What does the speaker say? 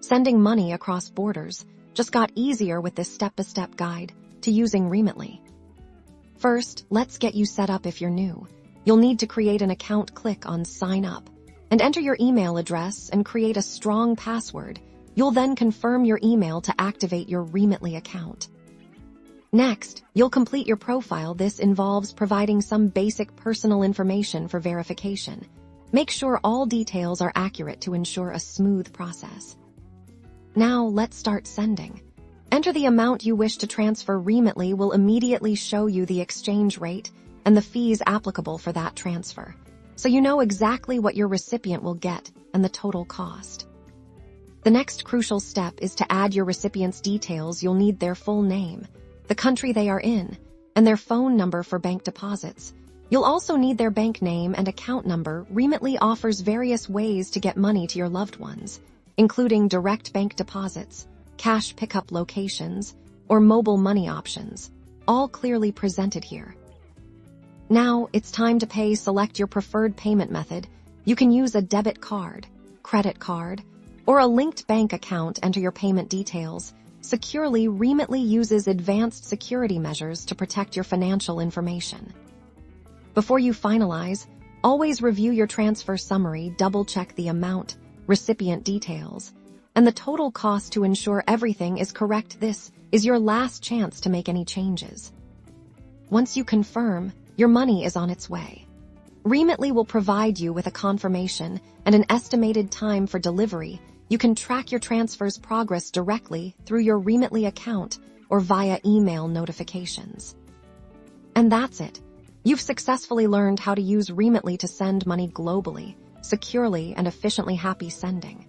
Sending money across borders just got easier with this step-by-step guide to using Remitly. First, let's get you set up if you're new. You'll need to create an account. Click on Sign Up and enter your email address and create a strong password. You'll then confirm your email to activate your Remitly account. Next, you'll complete your profile. This involves providing some basic personal information for verification. Make sure all details are accurate to ensure a smooth process. Now, let's start sending. Enter the amount you wish to transfer. Remitly will immediately show you the exchange rate and the fees applicable for that transfer, so you know exactly what your recipient will get and the total cost. The next crucial step is to add your recipient's details. You'll need their full name, the country they are in, and their phone number for bank deposits. You'll also need their bank name and account number. Remitly offers various ways to get money to your loved ones, including direct bank deposits, cash pickup locations, or mobile money options, all clearly presented here. Now, it's time to pay. Select your preferred payment method. You can use a debit card, credit card, or a linked bank account. Enter your payment details securely. Remitly uses advanced security measures to protect your financial information. Before you finalize, always review your transfer summary. Double-check the amount, recipient details, and the total cost to ensure everything is correct. This is your last chance to make any changes. Once you confirm, your money is on its way. Remitly will provide you with a confirmation and an estimated time for delivery. You can track your transfer's progress directly through your Remitly account or via email notifications. And that's it. You've successfully learned how to use Remitly to send money globally, securely, and efficiently. Happy sending!